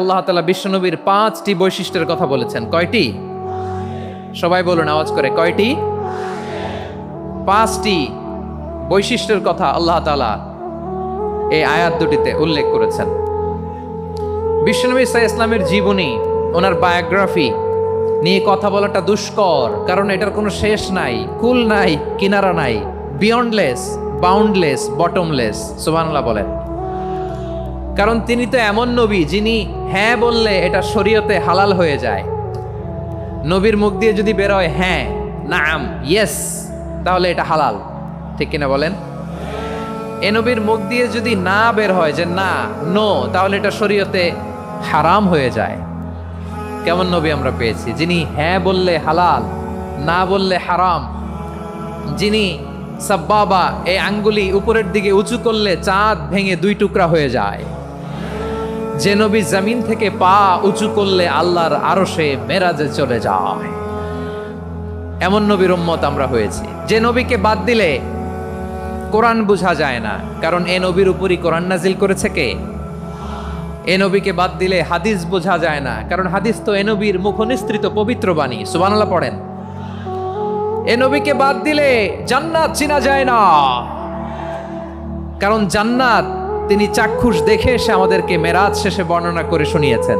আল্লাহ তাআলা বিশ্বনবীর 5টি বৈশিষ্ট্যের কথা বলেছেন। কয়টি? সবাই বলুন আওয়াজ করে, কয়টি? 5টি বৈশিষ্ট্যের কথা আল্লাহ তাআলা এই আয়াত দুটিতে উল্লেখ করেছেন। বিশ্বনবী সাল্লাল্লাহু আলাইহি ইসলামের জীবনী, ওনার বায়োগ্রাফি নিয়ে কথা বলাটা দুষ্কর, কারণ এটার কোনো শেষ নাই, কুল নাই, কিনারা নাই, বিয়ন্ডলেস, বাউন্ডলেস, বটমলেস। সুবহানাল্লাহ বলেন। কারণ তিনি তো এমন নবী যিনি হ্যাঁ বললে এটা শরীয়তে হালাল হয়ে যায়। নবীর মুখ দিয়ে যদি বের হয় হ্যাঁ, নাম, ইয়েস, তাহলে এটা হালাল। ঠিক কিনা বলেন? এ নবীর মুখ দিয়ে যদি না বের হয় যে না, নো, তাহলে এটা শরীয়তে হারাম হয়ে যায়। কেমন নবী আমরা পেয়েছি, যিনি হ্যাঁ বললে হালাল, না বললে হারাম, যিনি সাব্বাবা এই আঙ্গুলি উপরের দিকে উঁচু করলে চাঁদ ভেঙে 2 টুকরা হয়ে যায়, যে নবী জমিন থেকে পা উঁচু করলে আল্লাহর আরশে মেরাজে চলে যায়। এমন নবীর উম্মত আমরা হয়েছি। যে নবীকে বাদ দিলে কোরআন বোঝা যায় না, কারণ এ নবীর উপরই কোরআন নাজিল করেছে কে? এ নবীকে বাদ দিলে হাদিস বোঝা যায় না, কারণ হাদিস তো এ নবীর মুখনিসৃত পবিত্র বাণী। সুবহানাল্লাহ পড়েন। এ নবীকে বাদ দিলে জান্নাত চিনা যায় না, কারণ জান্নাত তিনি চাক্ষুষ দেখে এসে আমাদেরকে মেরাজ শেষে বর্ণনা করে শুনিয়েছেন।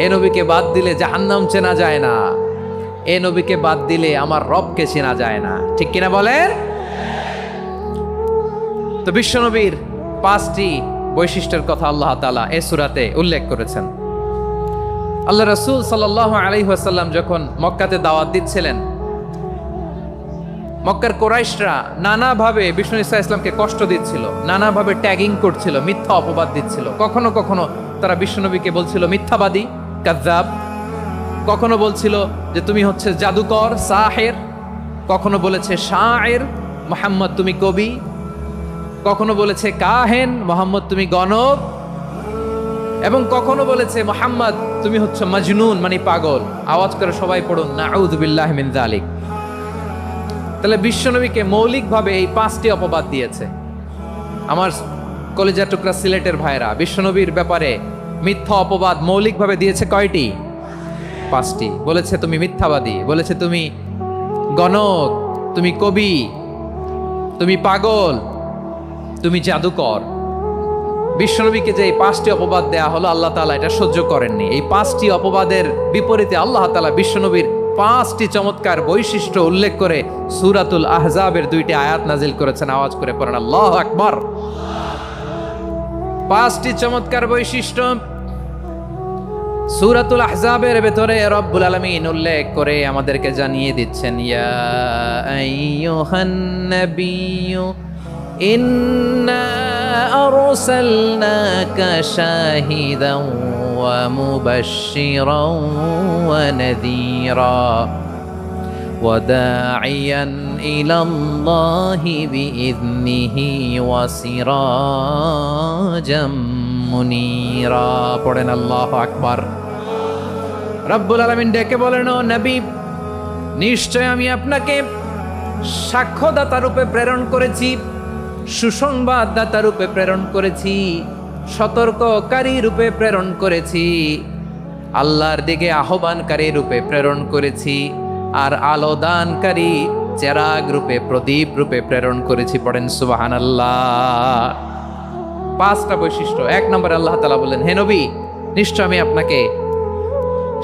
এ নবীকে বাদ দিলে জাহান্নাম চেনা যায় না, এ নবীকে বাদ দিলে আমার রবকে চেনা যায় না। ঠিক কিনা বলেন? তো বিশ্বনবীর 5টি বৈশিষ্ট্যের কথা আল্লাহ তাআলা এই সূরাতে উল্লেখ করেছেন। আল্লাহ রাসূল সাল্লাল্লাহু আলাইহি ওয়াসাল্লাম যখন মক্কাতে দাওয়াত দিচ্ছিলেন, মক্কার কুরাইশরা নানাভাবে বিষ্ণু ইসা ইসলামকে কষ্ট দিচ্ছিল, নানাভাবে ট্যাগিং করছিল, মিথ্যা অপবাদ দিচ্ছিল। কখনো কখনো তারা বিশ্বনবীকে বলছিল মিথ্যাবাদী, কাযযাব। কখনো বলছিল যে তুমি হচ্ছে জাদুকর, সাহের। কখনো বলেছে শায়ের, মুহাম্মদ তুমি কবি। কখনো বলেছে কাহেন, মুহাম্মদ তুমি গণক। এবং কখনো বলেছে মুহাম্মদ তুমি হচ্ছে মাজনুন, মানে পাগল। আওয়াজ করে সবাই পড়ুন নাউযু বিল্লাহি মিন যালিক। তাহলে বিশ্বনবীকে মৌলিকভাবে এই 5টি অপবাদ দিয়েছে। আমার কলেজা টুকরা সিলেটের ভাইরা, বিশ্বনবীর ব্যাপারে মিথ্যা অপবাদ মৌলিকভাবে দিয়েছে কয়টি? 5টি। বলেছে তুমি মিথ্যাবাদী, বলেছে তুমি গণক, তুমি কবি, তুমি পাগল, তুমি জাদুকর। বিশ্বনবীকে যে এই 5টি অপবাদ দেয়া হলো, আল্লাহ তাআলা এটা সহ্য করেননি। এই 5টি অপবাদের বিপরীতে আল্লাহ তাআলা বিশ্বনবীর 5টি চমৎকার বৈশিষ্ট্য উল্লেখ করে সূরাতুল আহজাবের 2টি আয়াত নাজিল করেছেন। আওয়াজ করে পড়েন আল্লাহু আকবার। 5টি চমৎকার বৈশিষ্ট্য সূরাতুল আহজাবের ভেতরে রব্বুল আলামিন উল্লেখ করে আমাদেরকে জানিয়ে দিচ্ছেন, ইয়া আইয়ুহান নাবিয়্যু ইন্না আরসালনাকা শাহিদান ওয়া মুবাশশিরান ওয়া নাযীরা ওয়া দাঈয়ান ইলাল্লাহি বিইذনিহি ওয়া সিরাজাম মুনীরা। পড়েন আল্লাহু আকবার। রব্বুল আলামিন ডেকে বলেন, ও নবী, নিশ্চয় আমি আপনাকে সাক্ষ্যদাতা রূপে প্রেরণ করেছি, সুসংবাদদাতা রূপে প্রেরণ করেছি, সতর্ককারী রূপে প্রেরণ করেছি, আল্লাহর দিকে আহ্বানকারী রূপে প্রেরণ করেছি, আর আলোদানকারী চেরাগ রূপে, প্রদীপ রূপে প্রেরণ করেছি। পড়েন সুবহানাল্লাহ। 5টা বৈশিষ্ট্য। 1 নম্বরে আল্লাহ তাআলা বলেন, হে নবী, নিশ্চয় আমি আপনাকে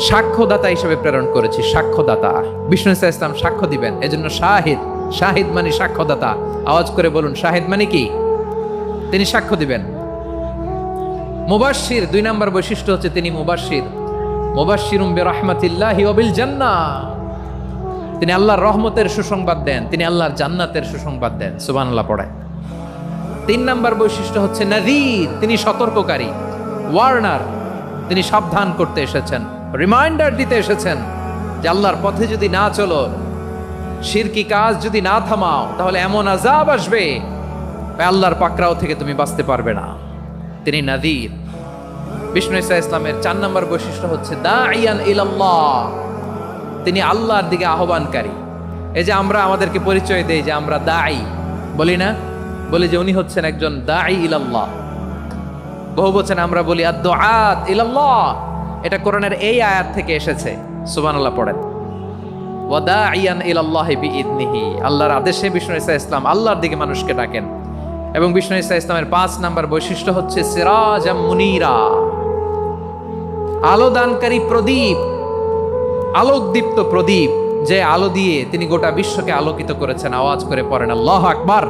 সাক্ষ্যদাতা হিসেবে প্রেরণ করেছি। সাক্ষ্যদাতা, বিষ্ণু ইসা ইসলাম সাক্ষ্য দিবেন, এজন্য শাহিদ। শাহিদ মানে সাক্ষ্যদাতা। আওয়াজ করে বলুন, শাহিদ মানে কি? তিনি সাক্ষ্য দিবেন। মুবাশশির, 2 নম্বর বৈশিষ্ট্য হচ্ছে তিনি মুবাশশির। মুবাশশিরুম বিরাহমাতিল্লাহি ওয়া বিল জান্নাহ। তিনি আল্লাহর রহমতের সুসংবাদ দেন, তিনি আল্লাহর জান্নাতের সুসংবাদ দেন। সুবহানাল্লাহ পড়ে। 3 নম্বর বৈশিষ্ট্য হচ্ছে নাযীর, তিনি সতর্ককারী, ওয়ার্নার। তিনি সাবধান করতে এসেছেন, রিমাইন্ডার দিতে এসেছেন যে আল্লাহর পথে যদি না চলো, শিরকি কাজ যদি না থামাও, তাহলে এমন আযাব আসবে আল্লাহর পাকড়াও থেকে তুমি বাঁচতে পারবে না। তিনি নাযীর। বিষ্ণু ইসা ইসলামের 4 নম্বর বৈশিষ্ট্য হচ্ছে দাঈয়ান ইলাল্লাহ, তিনি আল্লাহর দিকে আহ্বানকারী। এই যে আমরা আমাদেরকে পরিচয় দেই যে আমরা দাঈ, বলি না? বলি যে উনি হচ্ছেন একজন দাঈ ইলাল্লাহ। বহুবচন আমরা বলি আদ-দুআত ইলাল্লাহ, এটা কোরআনের এই আয়াত থেকে এসেছে। সুবহানাল্লাহ পড়েন। ওয়াদাইয়ান ইলাল্লাহি বিইذনিহি, আল্লাহর আদেশে বিষ্ণু ঈসা ইসলাম আল্লাহর দিকে মানুষকে ডাকেন। এবং বিষ্ণু ঈসা ইসলামের 5 নাম্বার বৈশিষ্ট্য হচ্ছে সিরাজাম মুনীরা, আলোদানকারী প্রদীপ, আলোকদীপ্ত প্রদীপ, যে আলো দিয়ে তিনি গোটা বিশ্বকে আলোকিত করেছেন। আওয়াজ করে পড়েন আল্লাহু আকবার।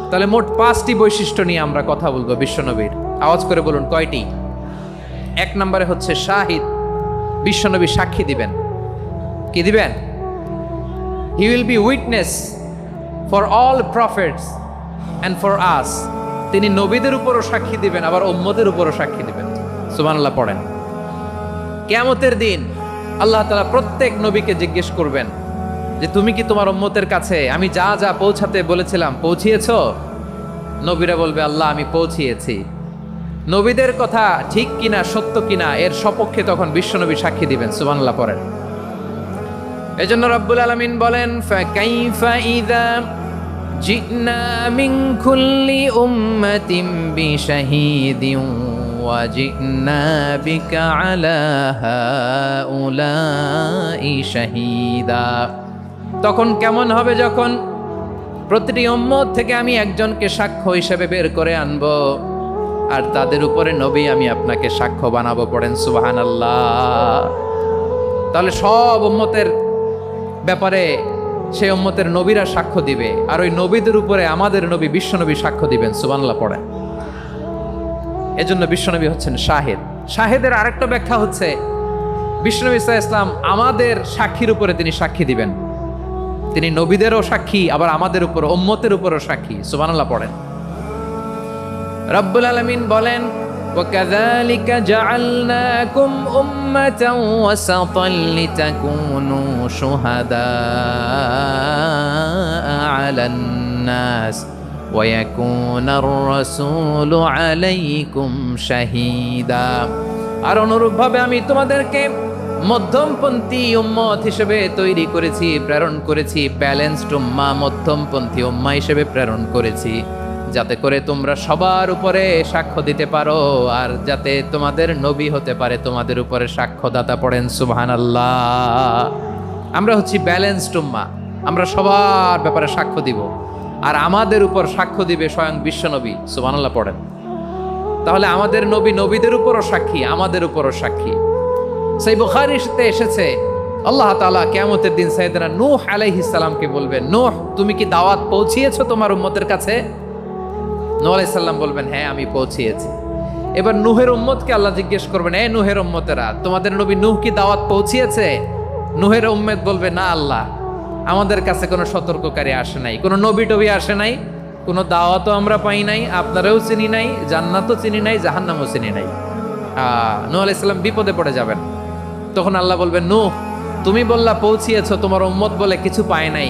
তাহলে মোট 5টি বৈশিষ্ট্য নিয়ে আমরা কথা বলবো বিশ্বনবীর। আওয়াজ করে বলুন কয়টি? 1 নম্বরে হচ্ছে শাহিদ, বিশ্বনবী সাক্ষী দিবেন। কি দিবেন? He will be witness for all prophets and for us. তিনি নবীদের উপরও সাক্ষী দিবেন, আবার উম্মতের উপরও সাক্ষী দিবেন। সুবহানাল্লাহ পড়েন। কিয়ামতের দিন আল্লাহ তাআলা প্রত্যেক নবীকে জিজ্ঞেস করবেন যে তুমি কি তোমার উম্মতের কাছে আমি যা যা পৌঁছাতে বলেছিলাম পৌঁছিয়েছো? নবীরা বলবে আল্লাহ আমি পৌঁছিয়েছি। নবীদের কথা ঠিক কিনা, সত্য কিনা, এর সপক্ষে তখন বিশ্বনবী সাক্ষী দিবেন। সুবহানাল্লাহ পড়েন। এজন্য রব্বুল আলামিন বলেন ফাকাইফা ইযা জিনা মিন কুল্লি উম্মাতিন বিশাহিদিন ওয়া জিনা বিকা আলা হাউলাই শাহীদা। তখন কেমন হবে যখন প্রতিটি উম্মত থেকে আমি একজনকে সাক্ষ্য হিসেবে বের করে আনবো, আর তাদের উপরে নবী আমি আপনাকে সাক্ষ্য বানাবো। পড়েন সুবহানাল্লাহ। তাহলে সব উম্মতের ব্যাপারে সেই উম্মতের নবীরা সাক্ষ্য দিবে, আর ওই নবীদের উপরে আমাদের নবী বিশ্বনবী সাক্ষ্য দিবেন। সুবহানাল্লাহ পড়েন। এজন্য বিশ্বনবী হচ্ছেন শাহেদ। শাহেদের আরেকটা ব্যাখ্যা হচ্ছে বিশ্বনবী সাল্লাল্লাহু আলাইহি ওয়াসাল্লাম আমাদের সাক্ষীর উপরে তিনি সাক্ষী দিবেন। তিনি নবীদেরও সাক্ষী, আবার আমাদের উপর উম্মতের উপরও সাক্ষী। সুবহানাল্লাহ পড়েন। রব্বুল আলামিন বলেন وَكَذَلِكَ جَعَلْنَاكُمْ أُمَّةً وَسَطًا لِتَكُونُوا شُهَدَاءَ عَلَى النَّاسِ وَيَكُونَ الرَّسُولُ عَلَيْكُمْ شَهِيدًا। আর অনুরূপভাবে আমি তোমাদেরকে মধ্যমপন্থী উম্মত হিসেবে তৈরি করেছি, প্রেরণ করেছি। ব্যালেন্সড উম্মাহ, মধ্যমপন্থী উম্মাহ হিসেবে প্রেরণ করেছি, যাতে করে তোমরা সবার উপরে সাক্ষ্য দিতে পারো, আর যাতে তোমাদের নবী হতে পারে তোমাদের উপরে সাক্ষ্যদাতা। পড়েন সুবহানাল্লাহ। আমরা হচ্ছি ব্যালেন্সড উম্মাহ, আমরা সবার ব্যাপারে সাক্ষ্য দিব, আর আমাদের উপর সাক্ষ্য দিবে স্বয়ং বিশ্বনবী। সুবহানাল্লাহ পড়েন। তাহলে আমাদের নবী নবীদের উপরও সাক্ষী, আমাদের উপরও সাক্ষী। সেই বুখারীতে এসেছে আল্লাহ তাআলা কিয়ামতের দিন সাইয়েদনা নূহ আলাইহিস সালামকে বলবেন, নূহ তুমি কি দাওয়াত পৌঁছিয়েছো তোমার উম্মতের কাছে? নূহ আলাইহিস সালাম বলবেন হ্যাঁ আমি পৌঁছিয়েছি। এবার নূহের উম্মতকে আল্লাহ জিজ্ঞেস করবেন, এ নূহের উম্মতেরা তোমাদের নবী নূহ কি দাওয়াত পৌঁছিয়েছে? নূহের উম্মত বলবে না আল্লাহ, আমাদের কাছে কোনো সতর্ককারী আসে নাই, কোনো নবী টবি আসে নাই, কোনো দাওয়াতও আমরা পাই নাই, আপনারাও চিনি নাই, জান্নাতও চিনি নাই, জাহান্নামও চিনি নাই। নূহ আলাইহিস সালাম বিপদে পড়ে যাবেন। তখন আল্লাহ বলবেন নূহ তুমি বললা পৌঁছিয়েছো, তোমার উম্মত বলে কিছু পায় নাই।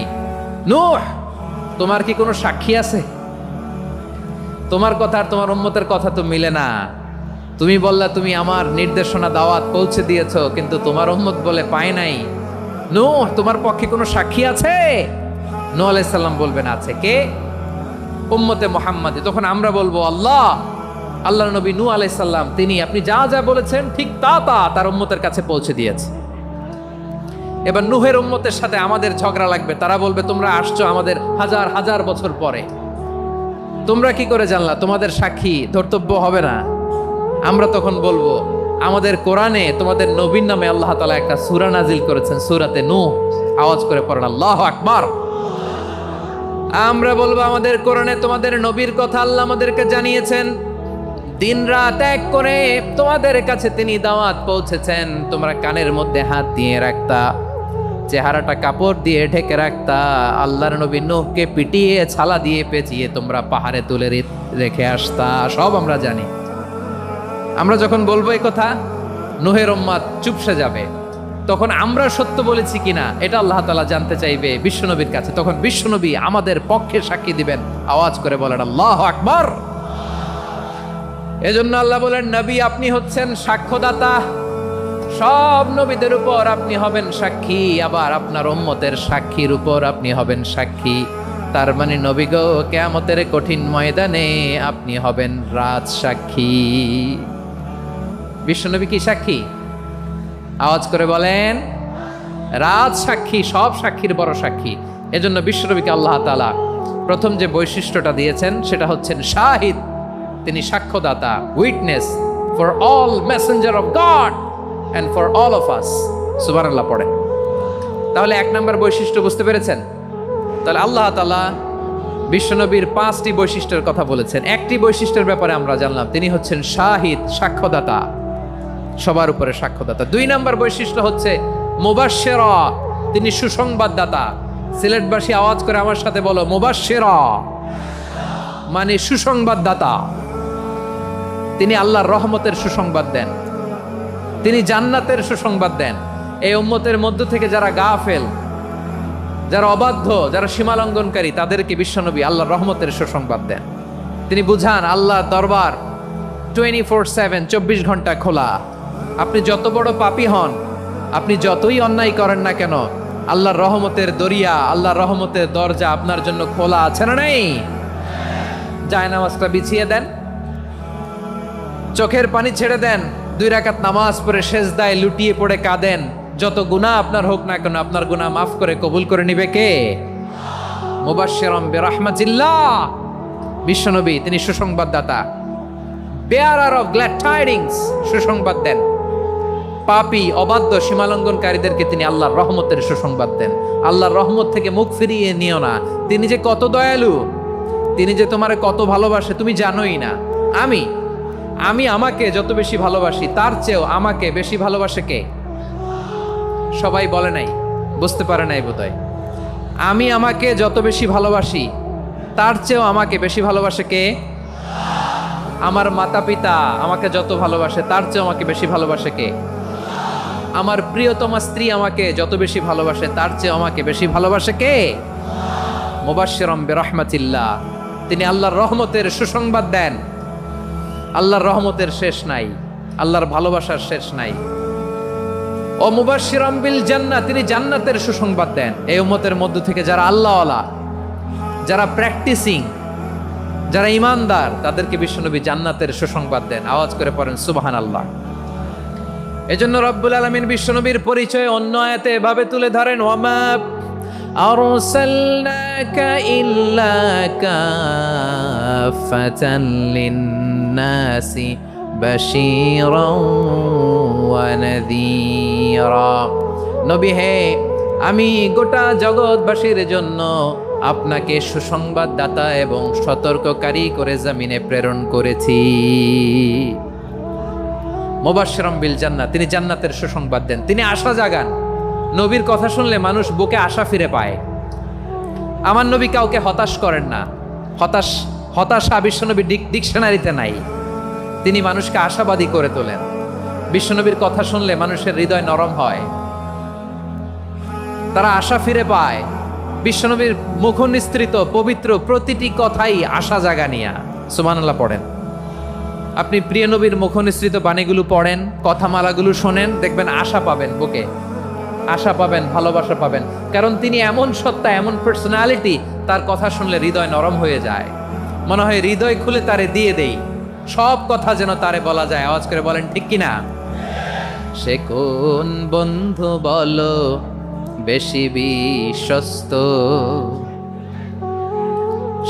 নূহ তোমার কি কোনো সাক্ষী আছে? তোমার কথা আর তোমার উম্মতের কথা তো মিলে না। তুমি বললা তুমি আমার নির্দেশনা দাওয়াত পৌঁছে দিয়েছো, কিন্তু তোমার উম্মত বলে পায় নাই। নূহ তোমার পক্ষে কোনো সাক্ষী আছে? নূহ আলাইহিস সালাম বলবেন আছে। কে? উম্মতে মুহাম্মাদী। তখন আমরা বলবো আল্লাহ, আল্লাহর নবী নূহ আলাইহিস সালাম তিনি আপনি যা যা বলেছেন ঠিক তা তা তার উম্মতের কাছে পৌঁছে দিয়েছে। এবার নূহের উম্মতের সাথে আমাদের ঝগড়া লাগবে। তারা বলবে তোমরা আসছো আমাদের হাজার হাজার বছর পরে, তোমরা কি করে জানলা? তোমাদের সাক্ষী ধর্তব্য হবে না। আমরা তখন বলবো আমাদের কোরআনে তোমাদের নবীর নামে আল্লাহ তাআলা একটা সূরা নাজিল করেছেন, সূরাতে নূহ। আওয়াজ করে পড়েন আল্লাহু আকবার। আমরা বলবো আমাদের কোরআনে তোমাদের নবীর কথা আল্লাহ আমাদেরকে জানিয়েছেন, দিন রাত এক করে তোমাদের কাছে তিনি দাওয়াত পৌঁছেছেন। তোমরা কানের মধ্যে হাত দিয়ে রাখতা, চেহারাটা কাপড় দিয়ে ঢেকে রাখতা, আল্লাহর নবী নূহকে পিটিয়ে ছালা দিয়ে পেঁচিয়ে তোমরা পাহাড়ে তুলে রেখে আসতা। সব আমরা জানি। আমরা যখন বলবো এই কথা, নূহের উম্মত চুপসে যাবে। তখন আমরা সত্য বলেছি কিনা এটা আল্লাহ তাআলা জানতে চাইবে বিশ্বনবীর কাছে। তখন বিশ্বনবী আমাদের পক্ষে সাক্ষী দিবেন। আওয়াজ করে বলেন আল্লাহু আকবার। এজন্য আল্লাহ বলেন নবী আপনি হচ্ছেন সাক্ষ্যদাতা, সব নবীদের উপর আপনি হবেন সাক্ষী, আবার আপনার উম্মতের সাক্ষীর উপর আপনি হবেন সাক্ষী। তার মানে নবী গো, কিয়ামতের কঠিন ময়দানে আপনি হবেন রাজ সাক্ষী। বিশ্বনবী কি সাক্ষী? আওয়াজ করে বলেন, রাজ সাক্ষী, সব সাক্ষীর বড় সাক্ষী। এজন্য বিশ্বনবীকে আল্লাহ তাআলা প্রথম যে বৈশিষ্ট্যটা দিয়েছেন সেটা হচ্ছেন শাহিদ। তিনি সাক্ষ্যদাতা, witness for all messenger of God and for all of us. সুবহানাল্লাহ পড়ে। তাহলে এক নম্বর বৈশিষ্ট্য বুঝতে পেরেছেন? তাহলে আল্লাহ তাআলা বিশ্বনবীর 5টি বৈশিষ্ট্যের কথা বলেছেন। একটি বৈশিষ্ট্যের ব্যাপারে আমরা জানলাম, তিনি হচ্ছেন শাহিদ, সাক্ষ্যদাতা, সবার উপরে সাক্ষ্যদাতা। 2 নম্বর বৈশিষ্ট্য হচ্ছে মুবাশশিরা, তিনি সুসংবাদদাতা। সিলেটবাসী আওয়াজ করে আমার সাথে বলো, মুবাশশিরা মানে সুসংবাদদাতা। তিনি আল্লাহর রহমতের সুসংবাদ দেন, তিনি জান্নাতের সুসংবাদ দেন। এই উম্মতের মধ্য থেকে যারা গাফেল, যারা অবাধ্য, যারা সীমালঙ্ঘনকারী, তাদেরকে বিশ্বনবী আল্লাহর রহমতের সুসংবাদ দেন। তিনি বুঝান আল্লাহর দরবার 24/7, 24 ঘন্টা খোলা। আপনি যত বড় পাপী হন, আপনি যতই অন্যায় করেন না কেন, আল্লাহর রহমতের দরিয়া, আল্লাহর রহমতের দরজা আপনার জন্য খোলা আছে না নেই? জায়নামাজটা বিছিয়ে দেন, চোখের পানি ছেড়ে দেন, 2 রাকাত নামাজ পড়ে সেজদায় লুটিয়ে পড়ে কাঁদেন। যত গুনাহ আপনার হোক না কেন, আপনার গুনাহ মাফ করে কবুল করে নিবে কে? মুবাশশিরাম বিরাহমাতিল্লাহ। বিশ্বনবী তিনি সুসংবাদদাতা, বেয়ারার অফ গ্ল্যাড টাইডিংস, সুসংবাদ দেন। পাপী, অবাধ্য, সীমালঙ্ঘনকারীদেরকে তিনি আল্লাহর রহমতের সুসংবাদ দেন। আল্লাহর রহমত থেকে মুখ ফিরিয়ে নিও না। তিনি যে কত দয়ালু, তিনি যে তোমারে কত ভালোবাসে তুমি জানোই না। আমি আমাকে যত বেশি ভালোবাসি, তার চেয়েও আমাকে বেশি ভালোবাসে কে? সবাই বলে নাই, বুঝতে পারে নাই বোধহয়। আমি আমাকে যত বেশি ভালোবাসি, তার চেয়েও আমাকে বেশি ভালোবাসে কে? আমার মাতা পিতা আমাকে যত ভালোবাসে, তার চেয়েও আমাকে বেশি ভালোবাসে কে? আমার প্রিয়তমা স্ত্রী আমাকে যত বেশি ভালোবাসে, তার চেয়েও আমাকে বেশি ভালোবাসে কে? মুবাশশিরাম বিরাহমাতিল্লাহ, তিনি আল্লাহর রহমতের সুসংবাদ দেন। আল্লাহর রহমতের শেষ নাই, আল্লাহর ভালোবাসার শেষ নাই। ও মুবাশশিরাম বিল জান্নাহ, তিনি জান্নাতের সুসংবাদ দেন। এই উম্মতের মধ্য থেকে যারা আল্লাহওয়ালা, যারা প্র্যাকটিসিং, যারা ইমানদার, তাদেরকে বিশ্বনবী জান্নাতের সুসংবাদ দেন। আওয়াজ করে পড়েন সুবহানাল্লাহ। এজন্য রব্বুল আলামিন বিশ্বনবীর পরিচয় অন্য আয়াতে এভাবে তুলে ধরেন, ওয়ামা আরসালনাকা ইল্লা কাফাতান লিন-নাসি বাশীরাও ওয়া নাযীরা। নবী হে, আমি গোটা জগৎবাসীর জন্য আপনাকে সুসংবাদদাতা এবং সতর্ককারী করে জমিনে প্রেরণ করেছি। মুবাশশিরাম বিল জান্নাহ, তিনি জান্নাতের সুসংবাদ দেন, তিনি আশা জাগান। নবীর কথা শুনলে মানুষ বুকে আশা ফিরে পায়। আমার নবী কাউকে হতাশ করেন না। হতাশা বিশ্বনবী ডিকশনারিতে নাই। তিনি মানুষকে আশাবাদী করে তোলেন। বিশ্বনবীর কথা শুনলে মানুষের হৃদয় নরম হয়, তারা আশা ফিরে পায়। বিশ্বনবীর মুখ নিঃসৃত পবিত্র প্রতিটি কথাই আশা জাগানিয়া। সুবহানাল্লাহ পড়েন। আপনি প্রিয় নবীর মুখ নিঃসৃত বাণীগুলো পড়েন, কথামালাগুলো শোনেন, দেখবেন আশা পাবেন, বুকে আশা পাবেন, ভালোবাসা পাবেন। কারণ তিনি এমন সত্তা, এমন পার্সোনালিটি, তার কথা শুনলে হৃদয় নরম হয়ে যায়। মনে হয় হৃদয় খুলে তারে দিয়ে দেই, সব কথা যেন তারে বলা যায়। আওয়াজ করে বলেন ঠিক কিনা? সে কোন বন্ধু বলো বেশি বিশ্বস্ত,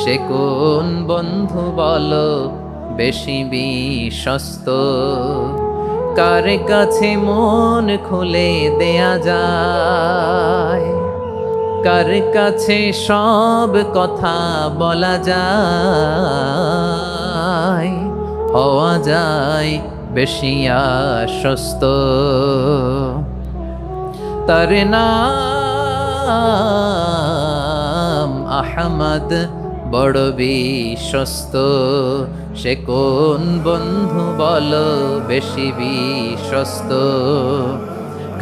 সে কোন বন্ধু বলো বেশি বিশ্বস্ত, কার কাছে মন খুলে দেয়া যায়, কার কাছে সব কথা বলা যায়, হওয়া যায় বেশি আশ্বস্ত। তার নাম আহমদ, বড় বিশ্বস্ত। সে কোন বন্ধু বলো বেশি বিশ্বস্ত,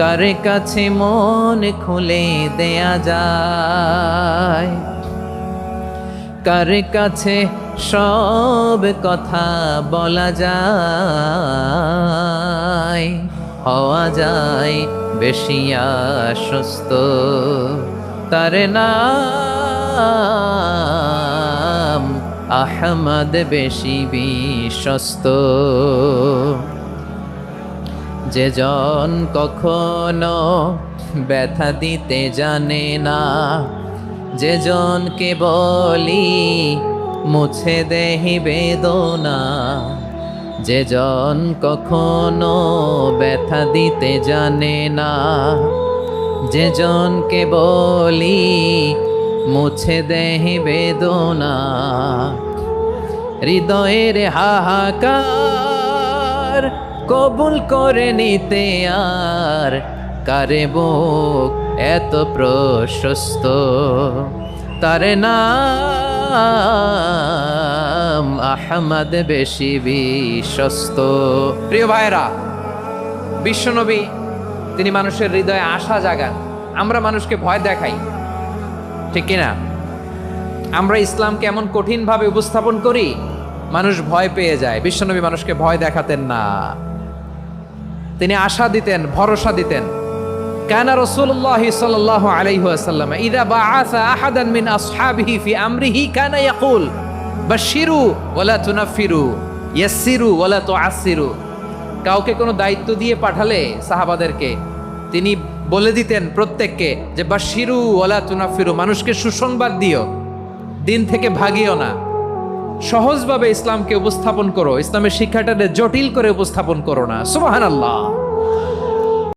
কার কাছে মন খুলে দেয়া যায়, কার কাছে সব কথা বলা যায়, হওয়া যায় বেশি আশ্বস্ত। তার নাম নাম আহমদ বেশি বিশ্বস্ত। যে জন কখনো ব্যথা দিতে জানে না, যে জনকে বলি মুছে দেহি বেদনা, যে জন কখনো ব্যথা দিতে জানে না, যে জনকে বলি মুছে দেহি বেদনা, হৃদয়ের হাহাকার কবুল করে নিতে আর কারে বুক এত প্রশস্ত। তার নাম আহমদ বেশি বিশ্বস্ত। প্রিয় ভাইরা, বিশ্বনবী তিনি মানুষের হৃদয়ে আশা জাগান। আমরা মানুষকে ভয় দেখাই, ঠিক কিনা? আমরা ইসলামকে এমন কঠিনভাবে উপস্থাপন করি, মানুষ ভয় পেয়ে যায়। বিশ্বনবী মানুষকে ভয় দেখাতেন না, তিনি আশা দিতেন, ভরসা দিতেন। কানা রাসূলুল্লাহ সাল্লাল্লাহু আলাইহি ওয়াসাল্লাম ইযা বাআসা আহাদান মিন আসহাবিহি ফি আমরিহি কানা ইয়াকুল বাশশিরু ওয়ালা তুনাফিরু ইয়াসসিরু ওয়ালা তুআসসিরু। কাউকে কোনো দায়িত্ব দিয়ে পাঠালে সাহাবাদেরকে তিনি বলে দিতেন প্রত্যেককে যে বাশশিরু ওয়ালা তুনাফিরু, মানুষকে সুসংবাদ দিও, দিন থেকে ভাগিও না। সহজভাবে ইসলামকে উপস্থাপন করো, ইসলামের শিক্ষাটাকে জটিল করে উপস্থাপন করো না। সুবহানাল্লাহ।